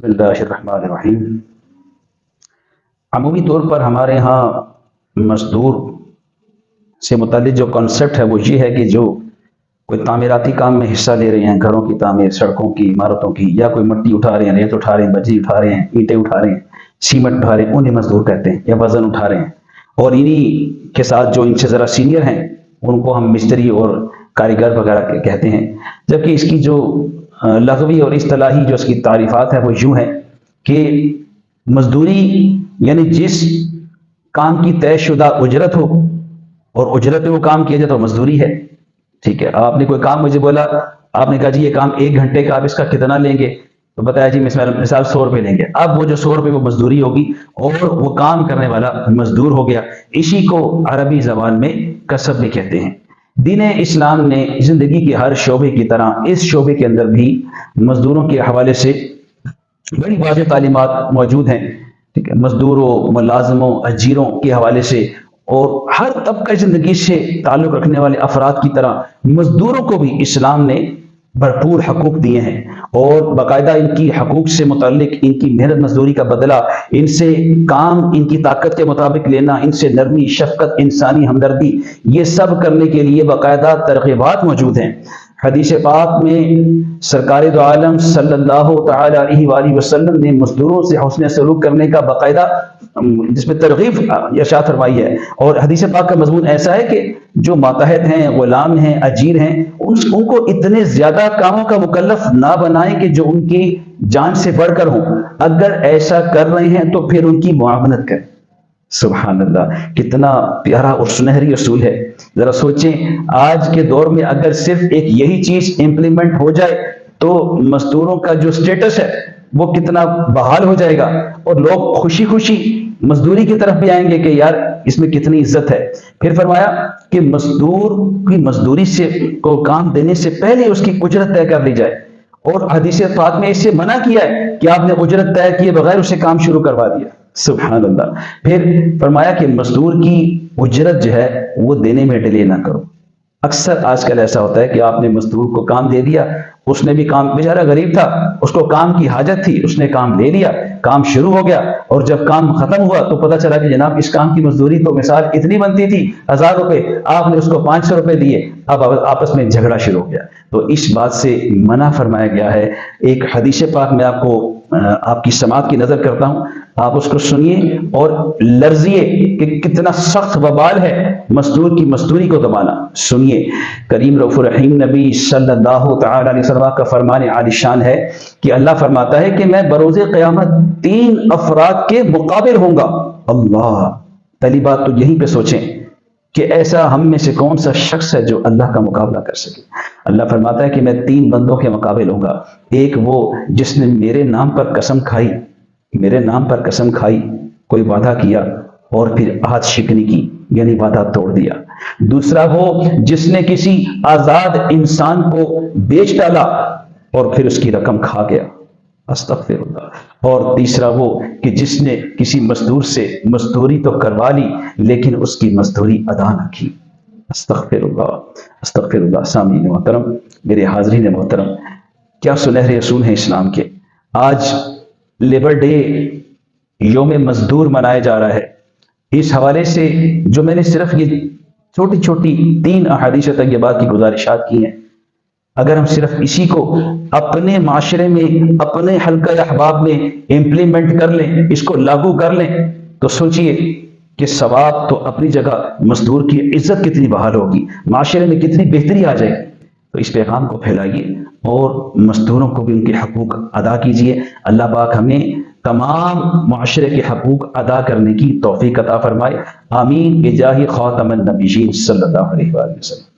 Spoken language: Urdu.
بسم اللہ الرحمن الرحیم۔ عمومی طور پر ہمارے ہاں مزدور سے متعلق جو کانسیپٹ ہے وہ یہ ہے کہ جو کوئی تعمیراتی کام میں حصہ لے رہے ہیں، گھروں کی تعمیر، سڑکوں کی، عمارتوں کی، یا کوئی مٹی اٹھا رہے ہیں، ریت اٹھا رہے ہیں، بجری اٹھا رہے ہیں، اینٹیں اٹھا رہے ہیں، سیمنٹ اٹھا رہے ہیں، انہیں مزدور کہتے ہیں، یا وزن اٹھا رہے ہیں۔ اور انہی کے ساتھ جو ان سے ذرا سینئر ہیں ان کو ہم مستری اور کاریگر وغیرہ کہتے ہیں۔ جبکہ اس کی جو لغوی اور اصطلاحی جو اس کی تعریفات ہے وہ یوں ہے کہ مزدوری یعنی جس کام کی طے شدہ اجرت ہو اور اجرت میں وہ کام کیا جائے تو مزدوری ہے۔ ٹھیک ہے، آپ نے کوئی کام مجھے بولا، آپ نے کہا جی یہ کام 1 گھنٹے کا، آپ اس کا کتنا لیں گے؟ تو بتایا جی مثال 100 روپے لیں گے۔ اب وہ جو 100 روپے وہ مزدوری ہوگی اور وہ کام کرنے والا مزدور ہو گیا۔ اسی کو عربی زبان میں کسب بھی کہتے ہیں۔ دین اسلام نے زندگی کے ہر شعبے کی طرح اس شعبے کے اندر بھی مزدوروں کے حوالے سے بڑی واضح تعلیمات موجود ہیں۔ ٹھیک ہے، مزدوروں، ملازموں، اجیروں کے حوالے سے اور ہر طبقہ زندگی سے تعلق رکھنے والے افراد کی طرح مزدوروں کو بھی اسلام نے بھرپور حقوق دیے ہیں، اور باقاعدہ ان کی حقوق سے متعلق ان کی محنت مزدوری کا بدلہ، ان سے کام ان کی طاقت کے مطابق لینا، ان سے نرمی، شفقت، انسانی ہمدردی، یہ سب کرنے کے لیے باقاعدہ ترغیبات موجود ہیں۔ حدیث پاک میں سرکار دو عالم صلی اللہ تعالی علیہ وآلہ وسلم نے مزدوروں سے حسن سلوک کرنے کا باقاعدہ جس میں ترغیب ارشاد فرمائی ہے۔ اور حدیث پاک کا مضمون ایسا ہے کہ جو ماتحت ہیں، غلام ہیں، اجیر ہیں، ان کو اتنے زیادہ کاموں کا مکلف نہ بنائیں کہ جو ان کی جان سے بڑھ کر ہوں۔ اگر ایسا کر رہے ہیں تو پھر ان کی معاونت کریں۔ سبحان اللہ، کتنا پیارا اور سنہری اصول ہے۔ ذرا سوچیں، آج کے دور میں اگر صرف ایک یہی چیز امپلیمنٹ ہو جائے تو مزدوروں کا جو سٹیٹس ہے وہ کتنا بحال ہو جائے گا، اور لوگ خوشی خوشی مزدوری کی طرف بھی آئیں گے کہ یار اس میں کتنی عزت ہے۔ پھر فرمایا کہ مزدور کی مزدوری سے کو کام دینے سے پہلے اس کی اجرت طے کر لی جائے، اور حدیث پاک میں اس سے منع کیا ہے کہ آپ نے اجرت طے کیے بغیر اسے کام شروع کروا دیا۔ سبحان اللہ۔ پھر فرمایا کہ مزدور کی اجرت جو ہے وہ دینے میں ڈیلے نہ کرو۔ اکثر آج کل ایسا ہوتا ہے کہ آپ نے مزدور کو کام دے دیا، اس نے بھی کام، بیچارہ غریب تھا، اس کو کام کی حاجت تھی، اس نے کام لے لیا، کام شروع ہو گیا، اور جب کام ختم ہوا تو پتہ چلا کہ جناب اس کام کی مزدوری تو مثال اتنی بنتی تھی 1000 روپے، آپ نے اس کو 500 روپے دیے۔ اب آپس میں جھگڑا شروع ہو گیا۔ تو اس بات سے منع فرمایا گیا ہے۔ ایک حدیث پاک میں آپ کی سماعت کی نظر کرتا ہوں، آپ اس کو سنیے اور لرزیے کہ کتنا سخت وبال ہے مزدور کی مزدوری کو دبانا۔ سنیے، کریم رؤوف الرحیم نبی صلی اللہ تعالی علیہ وسلم کا فرمان عالی شان ہے کہ اللہ فرماتا ہے کہ میں بروز قیامت 3 افراد کے مقابل ہوں گا۔ اللہ، پہلی بات تو یہیں پہ سوچیں کہ ایسا ہم میں سے کون سا شخص ہے جو اللہ کا مقابلہ کر سکے۔ اللہ فرماتا ہے کہ میں 3 بندوں کے مقابل ہوں گا۔ ایک وہ جس نے میرے نام پر قسم کھائی، میرے نام پر قسم کھائی، کوئی وعدہ کیا اور پھر عہد شکنی کی، یعنی وعدہ توڑ دیا۔ دوسرا وہ جس نے کسی آزاد انسان کو بیچ ڈالا اور پھر اس کی رقم کھا گیا، استغفر اللہ۔ اور تیسرا وہ کہ جس نے کسی مزدور سے مزدوری تو کروا لی لیکن اس کی مزدوری ادا نہ کی، استغفر اللہ، استغفر اللہ۔ سامعین محترم، میرے حاضرین محترم، کیا سنہرے اصول ہیں اسلام کے۔ آج لیبر ڈے، یوم مزدور منایا جا رہا ہے۔ اس حوالے سے جو میں نے صرف یہ چھوٹی چھوٹی 3 احادیث طیبات کی گزارشات کی ہیں، اگر ہم صرف اسی کو اپنے معاشرے میں، اپنے حلقہ احباب میں امپلیمنٹ کر لیں، اس کو لاگو کر لیں، تو سوچئے کہ ثواب تو اپنی جگہ، مزدور کی عزت کتنی بحال ہوگی، معاشرے میں کتنی بہتری آ جائے گی۔ تو اس پیغام کو پھیلائیے اور مزدوروں کو بھی ان کے حقوق ادا کیجیے۔ اللہ پاک ہمیں تمام معاشرے کے حقوق ادا کرنے کی توفیق عطا فرمائے۔ آمین بجاہ خاتم النبیین صلی اللہ علیہ وسلم۔